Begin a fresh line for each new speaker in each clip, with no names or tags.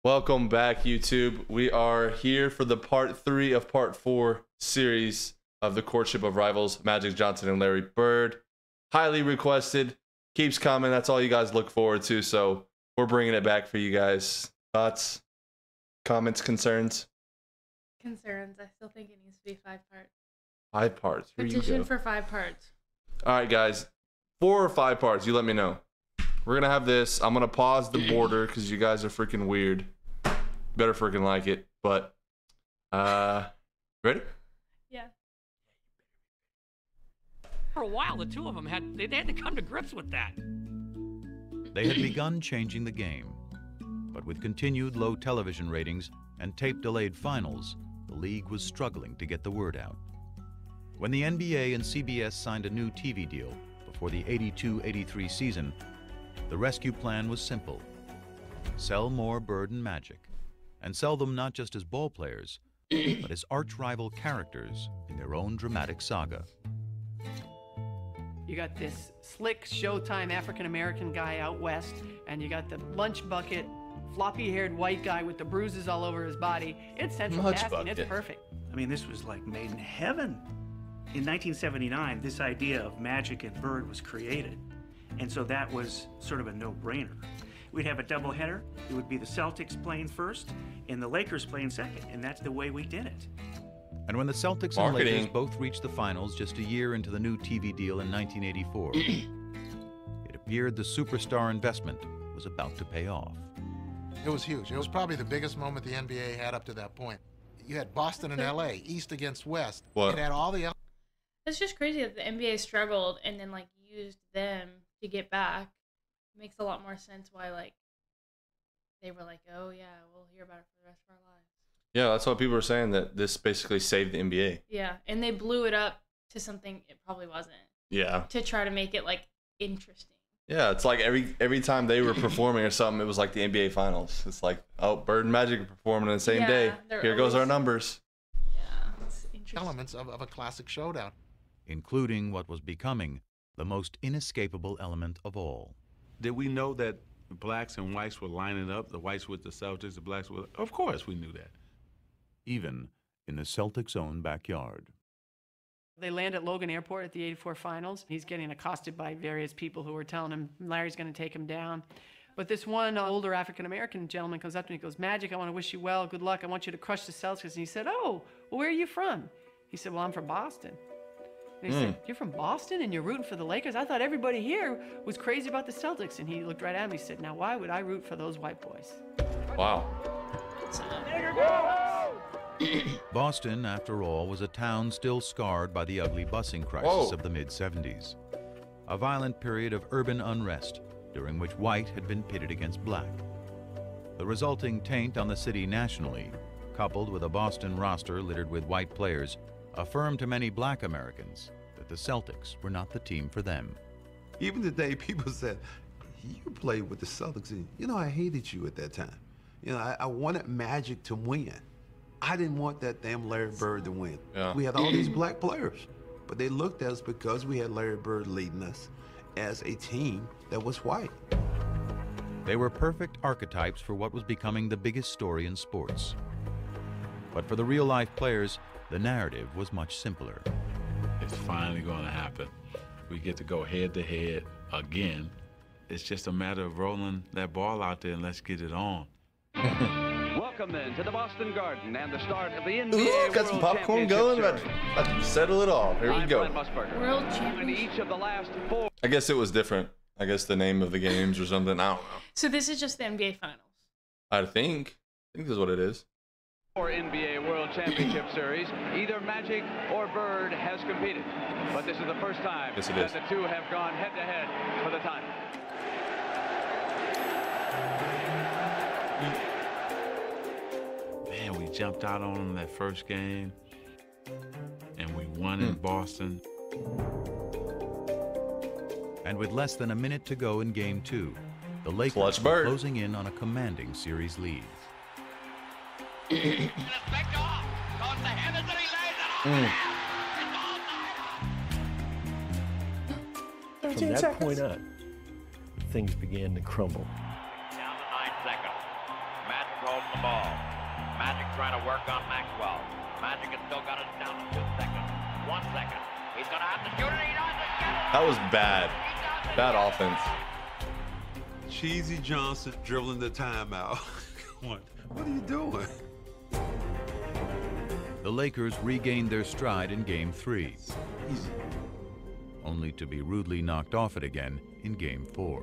Welcome back, YouTube. We are here for the part 3 of part 4 series of the Courtship of Rivals, Magic Johnson and Larry Bird. Highly requested, keeps coming. That's all you guys look forward to, so we're bringing it back for you guys. Thoughts, comments, concerns?
Concerns. I still think it needs to be 5 parts.
5 parts. Here
Petition
you go.
for 5 parts.
All right, guys. 4 or 5 parts. You let me know. We're going to have this. I'm going to pause the border because you guys are freaking weird. Better freaking like it. But, ready?
Yeah.
For a while, the two of them had to come to grips with that.
They had begun changing the game, but with continued low television ratings and tape-delayed finals, the league was struggling to get the word out. When the NBA and CBS signed a new TV deal before the 82-83 season, the rescue plan was simple: sell more Bird and Magic, and sell them not just as ball players, but as arch-rival characters in their own dramatic saga.
You got this slick Showtime African-American guy out west, and you got the lunch bucket, floppy-haired white guy with the bruises all over his body. It's central casting. It's perfect.
I mean, this was like made in heaven. In 1979, this idea of Magic and Bird was created, and so that was sort of a no-brainer. We'd have a doubleheader. It would be the Celtics playing first and the Lakers playing second, and that's the way we did it.
And when the Celtics and Lakers both reached the finals just a year into the new TV deal in 1984, it appeared the superstar investment was about to pay off.
It was huge. It was probably the biggest moment the NBA had up to that point. You had Boston and LA, East against West.
What?
It had all the...
It's just crazy that the NBA struggled and then, like, used them to get back. It makes a lot more sense why, like, they were like, oh, yeah, we'll hear about it for the rest of our lives.
Yeah, that's what people were saying, that this basically saved the NBA.
Yeah, and they blew it up to something it probably wasn't.
Yeah.
To try to make it, like, interesting.
Yeah, it's like every time they were performing or something, it was like the NBA Finals. It's like, oh, Bird and Magic are performing on the same day. Here goes our numbers.
Yeah, it's interesting.
Elements of a classic showdown.
Including what was becoming the most inescapable element of all.
Did we know that blacks and whites were lining up, the whites with the Celtics, the blacks with... Of course we knew that.
Even in the Celtics' own backyard.
They land at Logan Airport at the '84 finals. He's getting accosted by various people who are telling him Larry's going to take him down. But this one older African-American gentleman comes up to me and goes, Magic, I want to wish you well. Good luck. I want you to crush the Celtics. And he said, oh, well, where are you from? He said, well, I'm from Boston. And he said, you're from Boston and you're rooting for the Lakers? I thought everybody here was crazy about the Celtics. And he looked right at me and said, now why would I root for those white boys?
Wow.
Boston, after all, was a town still scarred by the ugly busing crisis of the mid-'70s. A violent period of urban unrest during which white had been pitted against black. The resulting taint on the city nationally, coupled with a Boston roster littered with white players, affirmed to many black Americans that the Celtics were not the team for them.
Even today, people said, you played with the Celtics, and, you know, I hated you at that time. You know, I wanted Magic to win. I didn't want that damn Larry Bird to win. Yeah. We had all these black players, but they looked at us because we had Larry Bird leading us as a team that was white.
They were perfect archetypes for what was becoming the biggest story in sports. But for the real-life players, the narrative was much simpler.
It's finally going to happen. We get to go head-to-head again. It's just a matter of rolling that ball out there and let's get it on.
Welcome then to the Boston Garden and the start of the NBA
got some popcorn going. Let's settle it all. Here we go.
World Championship.
Each of the last 4.
I guess it was different. I guess the name of the games or something. I don't know.
So this is just the NBA Finals.
I think this is what it is.
For NBA World Championship Series, either Magic or Bird has competed. But this is the first time that the two have gone head-to-head for the title.
Man, we jumped out on them that first game, and we won in Boston.
And with less than a minute to go in Game 2, the Lakers were closing in on a commanding series lead.
From that point on, things began to crumble.
Down to 9 seconds. Magic
holding the ball. Magic trying to work on Maxwell. Magic has still got it down to 2 seconds. 1 second. He's going to have to shoot it. He doesn't get it.
That was bad. Bad offense.
Cheesy Johnson dribbling the timeout. What are you doing?
The Lakers regained their stride in Game 3, only to be rudely knocked off it again in Game 4.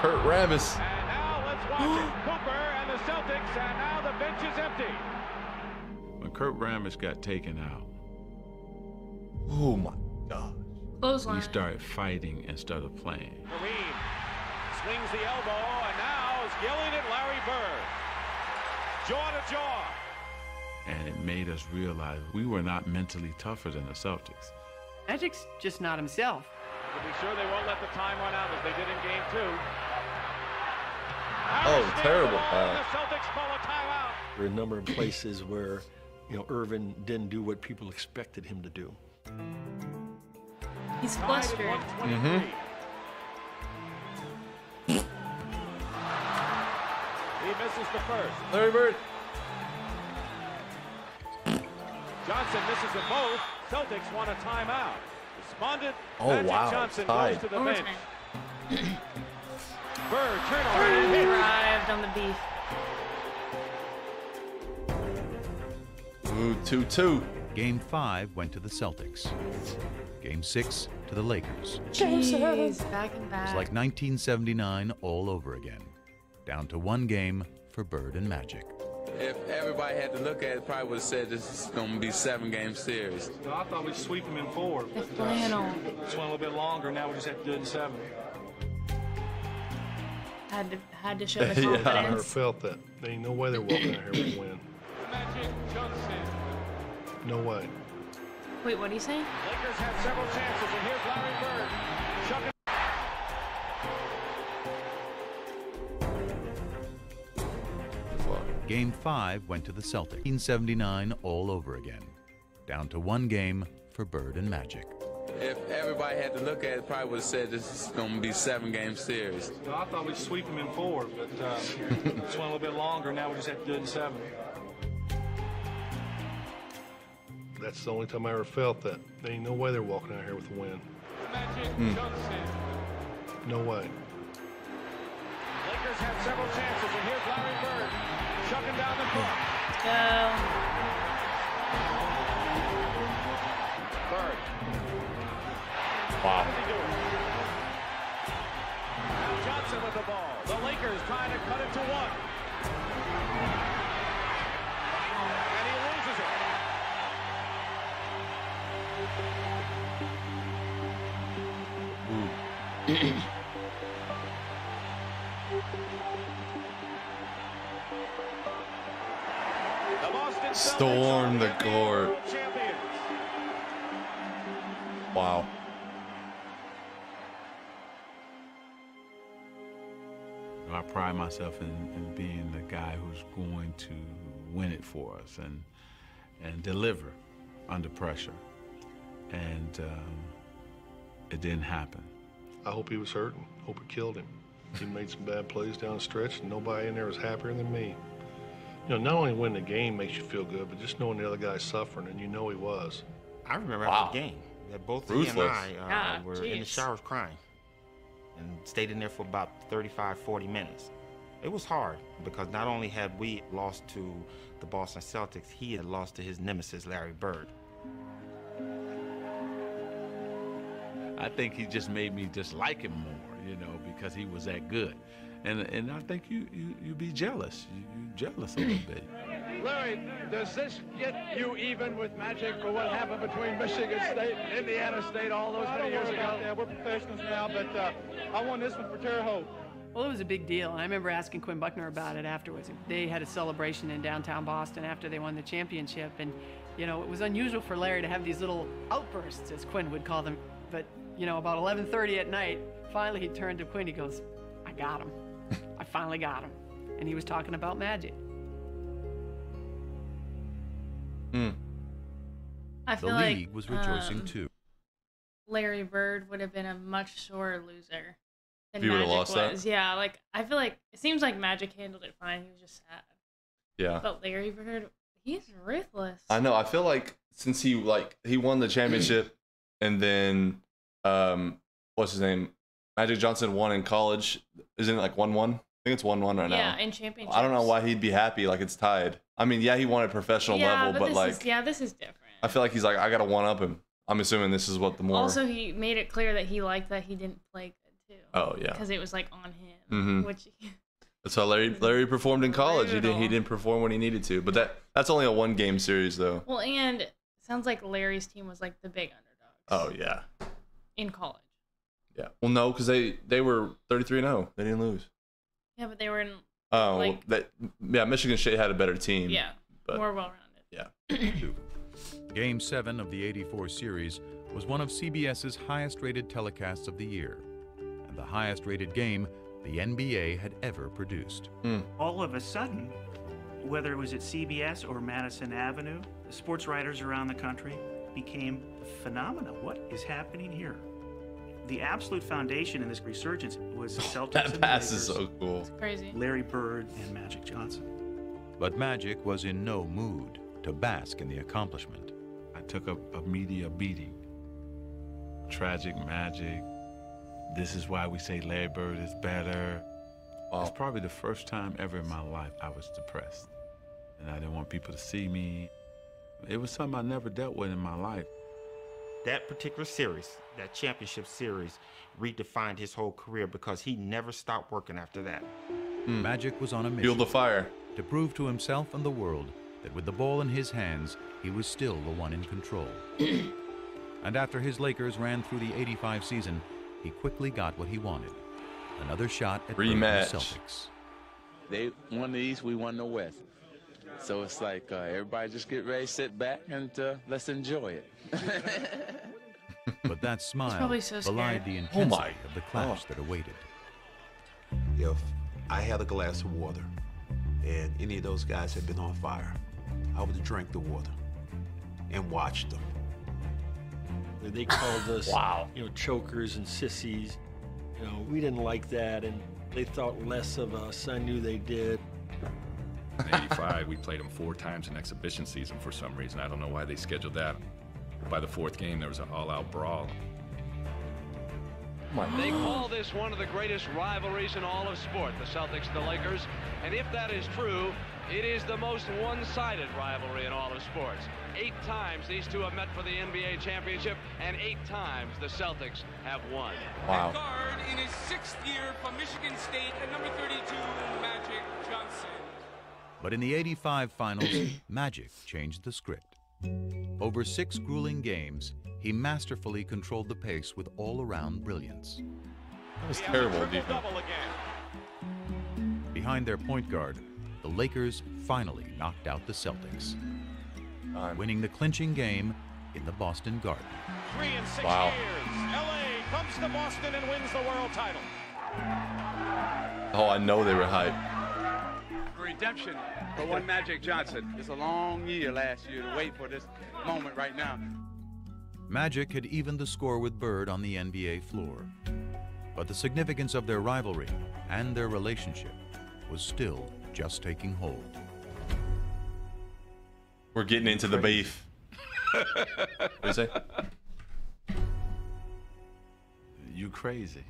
Kurt Rambis.
And now let's watch it. Cooper and the Celtics, and now the bench is empty.
When Kurt Rambis got taken out,
Oh my gosh.
Clothesline.
we started fighting instead of playing.
Kareem swings the elbow, and now is yelling at Larry Bird. Jaw to jaw.
And it made us realize we were not mentally tougher than the Celtics.
Magic's just not himself.
To be sure they won't let the time run out as they did in Game 2.
Oh, terrible.
The Celtics call a timeout.
There are a number of places where, Irvin didn't do what people expected him to do.
He's flustered.
Mm-hmm.
He misses the first.
Larry Bird.
Johnson misses them both. Celtics want a timeout. Responded.
Oh,
Magic
wow.
Johnson
Tied.
goes to the
Overtime.
bench. Bird, turnover. Hit.
Arrived on the beef.
Ooh, 2-2.
Game 5 went to the Celtics. Game 6 to the Lakers.
Jeez, back and
It
back.
was like 1979 all over again. Down to 1 game for Bird and Magic.
If everybody had to look at it, probably would have said this is going to be 7-game series.
No, I thought we'd sweep them in 4.
The flannel.
Just went a little bit longer. Now we just have to do it in 7.
Had to show the
Yeah.
confidence.
I never felt that. There ain't no way they're walking out here with a win.
Magic Johnson.
No way.
Wait, what are you saying?
Lakers have several chances, and here's Larry Bird. Chucking.
Game 5 went to the Celtics. 1979 all over again. Down to 1 game for Bird and Magic.
If everybody had to look at it, probably would have said this is going to be 7-game series.
No, I thought we'd sweep them in 4, but just went a little bit longer. Now we just have to do it in 7.
That's the only time I ever felt that. There ain't no way they're walking out here with a win.
Magic Johnson.
No way.
Lakers have several chances, and here's Larry Bird. Chucking down the court.
Let's go.
Bird.
Wow.
What does he do? Now Johnson with the ball. The Lakers trying to cut it to 1. And he loses it. The Boston
Storm the
Celtics are
court.
world champions.
Wow.
I pride myself in being the guy who's going to win it for us and deliver under pressure. And it didn't happen.
I hope he was hurting. Hope it killed him. He made some bad plays down the stretch, and nobody in there was happier than me. Not only winning the game makes you feel good, but just knowing the other guy's suffering, and you know he was.
I remember
Wow.
after the game that both
Ruthless.
he and I were in the
jeez.
showers crying and stayed in there for about 35, 40 minutes. It was hard because not only had we lost to the Boston Celtics, he had lost to his nemesis, Larry Bird.
I think he just made me just like him more, because he was that good. And I think you be jealous. You jealous a little bit.
Larry, does this get you even with Magic for what happened between Michigan State and Indiana State all those many years ago?
Yeah, we're professionals now, but I won this one for Terre Haute.
Well, it was a big deal, and I remember asking Quinn Buckner about it afterwards. They had a celebration in downtown Boston after they won the championship, and, it was unusual for Larry to have these little outbursts, as Quinn would call them. But, about 11:30 at night, finally he turned to Quinn, he goes, I got him. I finally got him. And he was talking about Magic.
I
The
feel like
league was rejoicing too.
Larry Bird would have been a much sore loser than
If you would've
Magic
lost that?
was. Yeah, like I feel like it seems like Magic handled it fine. He was just sad.
Yeah.
But Larry Bird, he's ruthless.
I know. I feel like since he won the championship, and then what's his name? Magic Johnson won in college. Isn't it like 1-1? I think it's 1-1 right now.
Yeah, in championships.
I don't know why he'd be happy. Like it's tied. I mean, yeah, he won at professional level, but like,
this is different.
I feel like he's like, I gotta one up him. I'm assuming this is what the more.
Also, he made it clear that he liked that he didn't play good too.
Oh yeah.
Because it was like on him, which.
That's how Larry performed in college. He didn't perform when he needed to. But that's only a 1-game series though.
Well, and it sounds like Larry's team was like the big underdogs.
Oh yeah.
In college.
Yeah. Well, no, because they were 33-0. They didn't lose.
Yeah, but they were in.
Oh,
like,
Michigan State had a better team.
Yeah,
but,
more well-rounded.
Yeah.
Game 7 of the '84 series was one of CBS's highest-rated telecasts of the year, and the highest-rated game the NBA had ever produced.
All of a sudden, whether it was at CBS or Madison Avenue, the sports writers around the country became phenomena. What is happening here? The absolute foundation in this resurgence was the Celtics.
That pass is so cool.
It's crazy.
Larry Bird and Magic Johnson.
But Magic was in no mood to bask in the accomplishment.
I took a media beating. Tragic Magic. This is why we say Larry Bird is better. It's probably the first time ever in my life I was depressed. And I didn't want people to see me. It was something I never dealt with in my life.
That particular series, that championship series, redefined his whole career because he never stopped working after that.
Magic was on a mission.
Fueled the fire.
To prove to himself and the world that with the ball in his hands, he was still the one in control. And after his Lakers ran through the '85 season, he quickly got what he wanted. Another shot at
rematch.
The Celtics.
They won the East, we won the West. So it's like everybody just get ready, sit back, and let's enjoy it.
But that smile
probably so
belied the intensity of the clash that awaited.
If I had a glass of water and any of those guys had been on fire, I would have drank the water and watched them.
They called us, chokers and sissies. We didn't like that, and they thought less of us. I knew they did.
In '85, we played them 4 times in exhibition season for some reason. I don't know why they scheduled that. By the 4th game, there was an all-out brawl.
They call this one of the greatest rivalries in all of sport, the Celtics and the Lakers. And if that is true, it is the most one-sided rivalry in all of sports. 8 times these two have met for the NBA championship, and 8 times the Celtics have won.
Wow.
Guard in his 6th year from Michigan State at number 32, Magic Johnson.
But in the '85 finals, Magic changed the script. Over 6 grueling games, he masterfully controlled the pace with all-around brilliance.
That was terrible defense.
Behind their point guard, the Lakers finally knocked out the Celtics, winning the clinching game in the Boston Garden.
3 and 6 years, LA comes to Boston and wins the world title.
Oh, I know they were hyped.
Redemption for one Magic Johnson. It's a long year last year to wait for this moment right now.
Magic had evened the score with Bird on the NBA floor. But the significance of their rivalry and their relationship was still just taking hold.
We're getting into the beef. What do you say?
You crazy.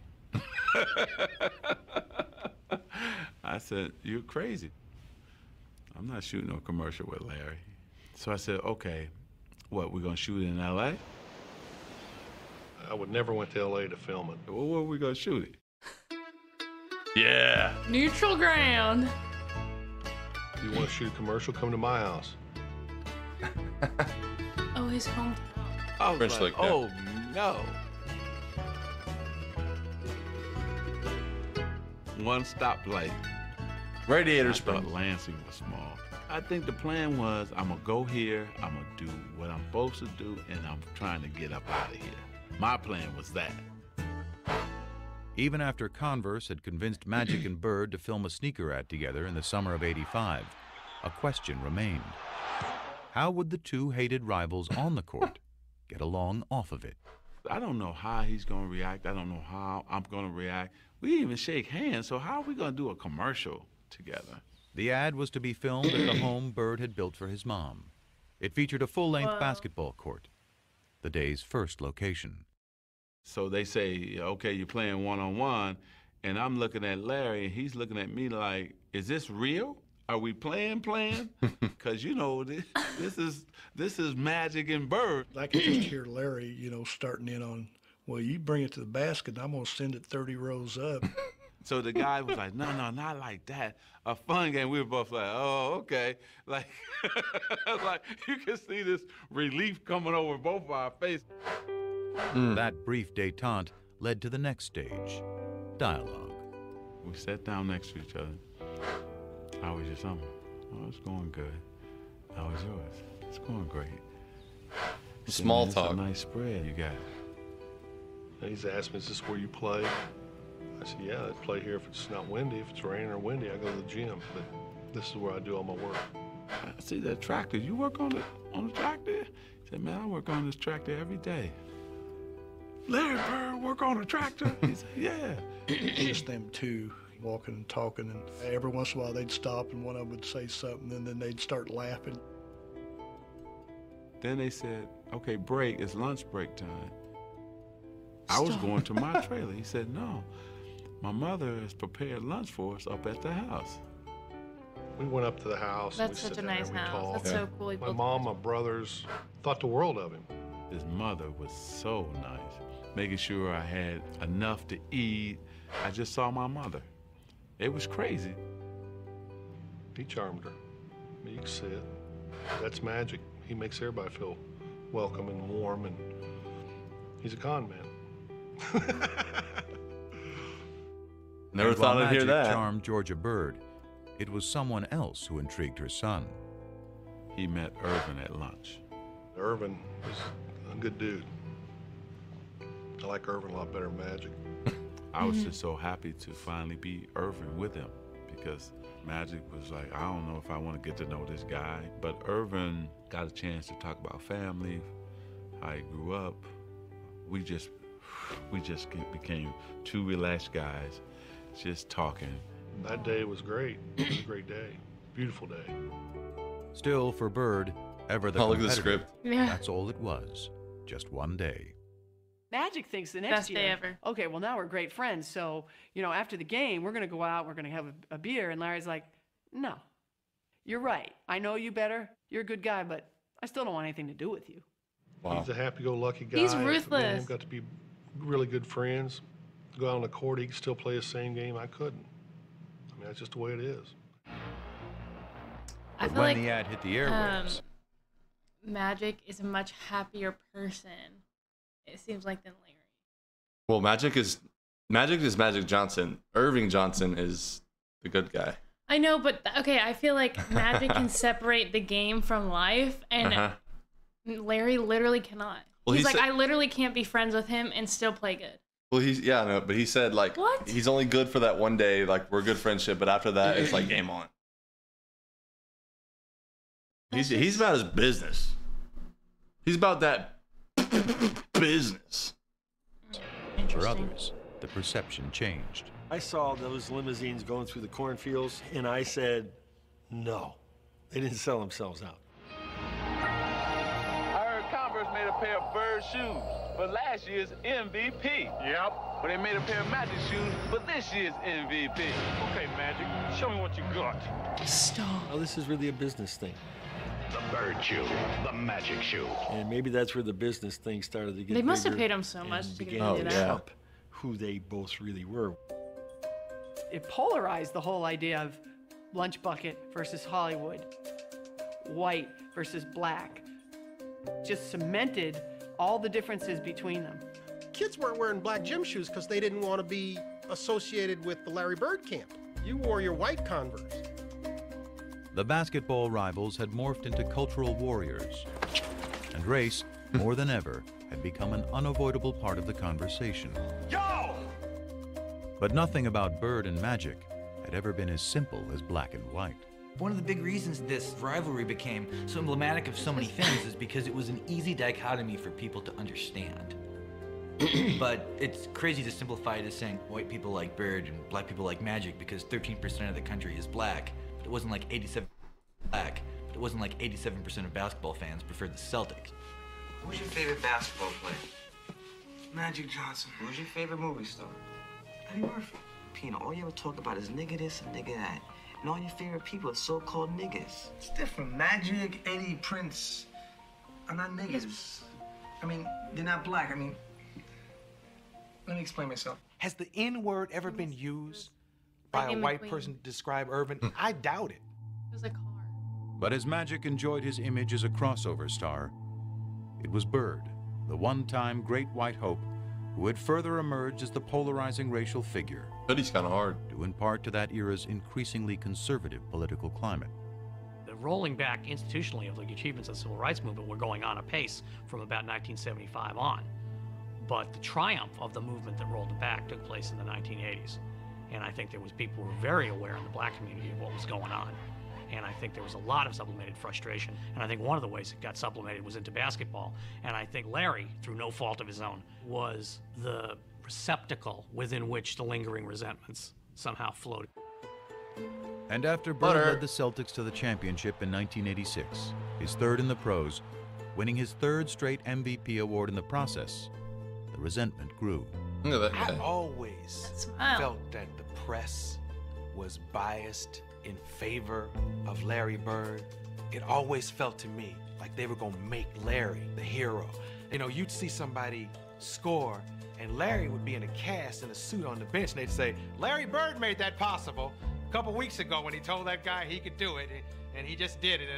I said, you're crazy. I'm not shooting no commercial with Larry. So I said, okay, what, we're gonna shoot it in LA?
I would never went to LA to film it.
Well, where are we gonna shoot it?
Yeah.
Neutral ground.
If you want to shoot a commercial, come to my house.
Oh, his hometown.
I was like, oh no. One stoplight.
Radiator
I
Springs.
thought Lansing was small. I think the plan was I'm gonna go here, I'm gonna do what I'm supposed to do, and I'm trying to get up out of here. My plan was that.
Even after Converse had convinced Magic and Bird to film a sneaker ad together in the summer of '85, a question remained. How would the two hated rivals on the court get along off of it?
I don't know how he's gonna react. I don't know how I'm gonna react. We didn't even shake hands, so how are we going to do a commercial together?
The ad was to be filmed at the home Bird had built for his mom. It featured a full-length basketball court, the day's first location.
So they say, okay, you're playing one-on-one, and I'm looking at Larry, and he's looking at me like, is this real? Are we playing? Because, you know, this is Magic and Bird.
I could just hear Larry, you know, starting in on, well, you bring it to the basket, and I'm going to send it 30 rows up.
So the guy was like, no, not like that. A fun game. We were both like, oh, okay. Like, like you can see this relief coming over both of our faces.
That brief détente led to the next stage, dialogue.
We sat down next to each other. How was your summer? Oh, it's going good. How was yours? It's going great.
Small talk.
It's a nice spread you got.
And he's asked me, is this where you play? I said, yeah, I play here if it's not windy. If it's raining or windy, I go to the gym. But this is where I do all my work.
I see that tractor. You work on the tractor? He said, man, I work on this tractor every day. Larry Bird work on a tractor? He said, yeah.
Just them two walking and talking, and every once in a while they'd stop and one of them would say something, and then they'd start laughing.
Then they said, okay, break, it's lunch break time. I was going to my trailer. He said, no, my mother has prepared lunch for us up at the house.
We went up to the house.
That's
and we
such a
sat down
nice
and we
house.
talked.
That's so cool.
My mom, my brothers thought the world of him.
His mother was so nice, making sure I had enough to eat. I just saw my mother. It was crazy.
He charmed her. You can see it. That's Magic. He makes everybody feel welcome and warm, and he's a con man.
Never thought I'd hear that.
Charmed Georgia Bird. It was someone else who intrigued her son.
He met Irvin at lunch.
Irvin is a good dude. I like Irvin a lot better than Magic.
I was just so happy to finally be Irvin with him, because Magic was like, I don't know if I want to get to know this guy. But Irvin got a chance to talk about family, how he grew up. We just became two relaxed guys, just talking.
That day was great. It was a great day. Beautiful day.
Still, for Bird, ever the
look at the
competitor,
script.
Yeah.
that's all it was. Just one day.
Magic thinks the next
Best
year,
day ever.
okay, well, now we're great friends. So, you know, after the game, we're going to go out, we're going to have a beer. And Larry's like, no, you're right. I know you better. You're a good guy, but I still don't want anything to do with you.
Wow.
He's a happy-go-lucky guy.
He's
Me and
ruthless.
him got to be really good friends. Go out on the court, he could still play the same game. I couldn't. I mean, that's just the way it is.
I
But
feel
when
like
the ad hit the airwaves,
Magic is a much happier person, it seems like, than Larry.
Well, Magic is Magic Johnson. Irving Johnson is the good guy.
I know, but okay, I feel like Magic can separate the game from life, and Larry literally cannot.
Well,
he's
he
like,
said-
I literally can't be friends with him and still play good.
Well, but he said like
What?
he's only good for that one day. Like we're good friendship, but after that, it's like game on. He's about his business. He's about that business.
for others, the perception changed.
I saw those limousines going through the cornfields, and I said, no, they didn't sell themselves out.
I heard Converse made a pair of Bird shoes for last year's MVP. Yep. But they made a pair of Magic shoes for this year's MVP.
Okay, Magic, show me what you got.
Stop.
Now, this is really a business thing.
The Bird shoe, the Magic shoe.
And maybe that's where the business thing started to get
They must have
bigger
paid him so
and
much to get
began
to
to
do that.
trump who they both really were.
It polarized the whole idea of lunch bucket versus Hollywood, white versus black. Just cemented all the differences between them.
Kids weren't wearing black gym shoes because they didn't want to be associated with the Larry Bird camp. You wore your white Converse.
The basketball rivals had morphed into cultural warriors, and race, more than ever, had become an unavoidable part of the conversation.
Yo!
But nothing about Bird and Magic had ever been as simple as black and white.
One of the big reasons this rivalry became so emblematic of so many things is because it was an easy dichotomy for people to understand. But it's crazy to simplify it as saying white people like Bird and black people like Magic because 13% of the country is black. But it wasn't like 87% black. But it wasn't like 87% of basketball fans preferred the Celtics. Who's your favorite basketball player? Magic Johnson. Who's your favorite movie star? Eddie Murphy. Pina, all you ever talk about is nigga this and nigga that. And all your favorite people are so-called niggas. It's different. Magic, Eddie, Prince are not niggas. I mean, they're not black. I mean, let me explain myself.
Has the N-word ever been used by a white person to describe Irvin? I doubt it.
It was a car.
But as Magic enjoyed his image as a crossover star, it was Bird, the one-time great white hope, who had further emerged as the polarizing racial figure.
But he's kind of hard.
Due in part to that era's increasingly conservative political climate.
The rolling back institutionally of the achievements of the civil rights movement were going on apace from about 1975 on. But the triumph of the movement that rolled it back took place in the 1980s. And I think there was people who were very aware in the black community of what was going on. And I think there was a lot of sublimated frustration. And I think one of the ways it got sublimated was into basketball. And I think Larry, through no fault of his own, was the receptacle within which the lingering resentments somehow flowed.
And after Bird led the Celtics to the championship in 1986, his third in the pros, winning his third straight MVP award in the process, the resentment grew.
I always felt that the press was biased in favor of Larry Bird. It always felt to me like they were gonna make Larry the hero. You know, you'd see somebody score and Larry would be in a cast in a suit on the bench and they'd say, Larry Bird made that possible a couple weeks ago when he told that guy he could do it and he just did it.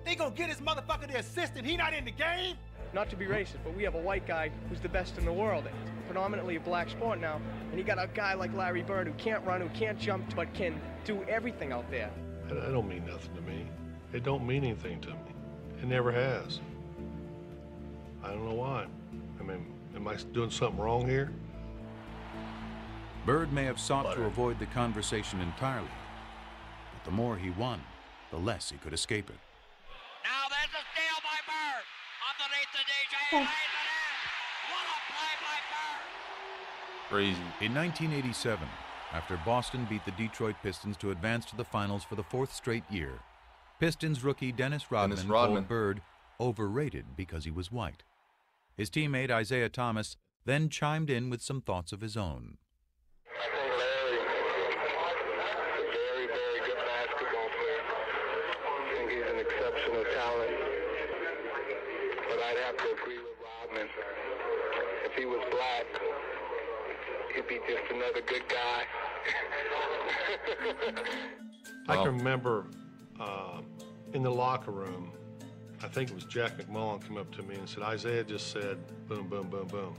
They gonna get his motherfucker the assist and he not in the game?
Not to be racist, but we have a white guy who's the best in the world. It's predominantly a black sport now. And you got a guy like Larry Bird who can't run, who can't jump, but can do everything out there.
That don't mean nothing to me. It don't mean anything to me. It never has. I don't know why. I mean, am I doing something wrong here?
Bird may have sought to avoid the conversation entirely, but the more he won, the less he could escape it.
Now there's a steal by Bird. Underneath the DJ, lays it in. What a play by Bird.
Crazy.
In 1987, after Boston beat the Detroit Pistons to advance to the finals for the fourth straight year, Pistons rookie Dennis Rodman called Bird overrated because he was white. His teammate Isaiah Thomas then chimed in with some thoughts of his own.
I think Larry is a very, very good basketball player. I think he's an exceptional talent. But I'd have to agree with Rodman. If he was black, he'd be just another good guy.
I can remember in the locker room, I think it was Jack McMullen came up to me and said, Isaiah just said, boom, boom, boom, boom.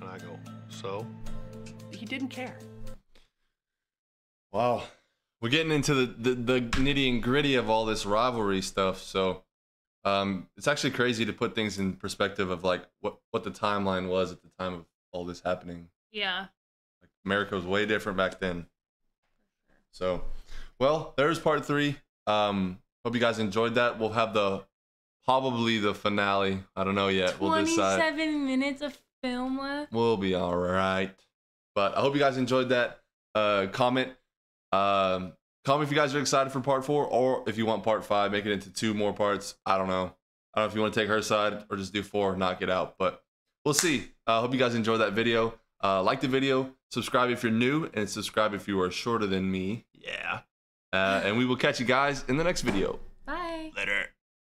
And I go, so?
He didn't care.
Wow. We're getting into the nitty and gritty of all this rivalry stuff. So it's actually crazy to put things in perspective of like what the timeline was at the time of all this happening.
Yeah.
Like America was way different back then. So, well, there's part 3. Hope you guys enjoyed that. We'll have probably the finale. I don't know yet. We'll decide.
27 minutes of film left.
We'll be all right. But I hope you guys enjoyed that. Comment if you guys are excited for part 4 or if you want part 5, make it into 2 more parts. I don't know. I don't know if you want to take her side or just do 4, knock it out. But we'll see. I hope you guys enjoyed that video. Like the video, subscribe if you're new, and subscribe if you are shorter than me. Yeah. And we will catch you guys in the next video.
Bye.
Later.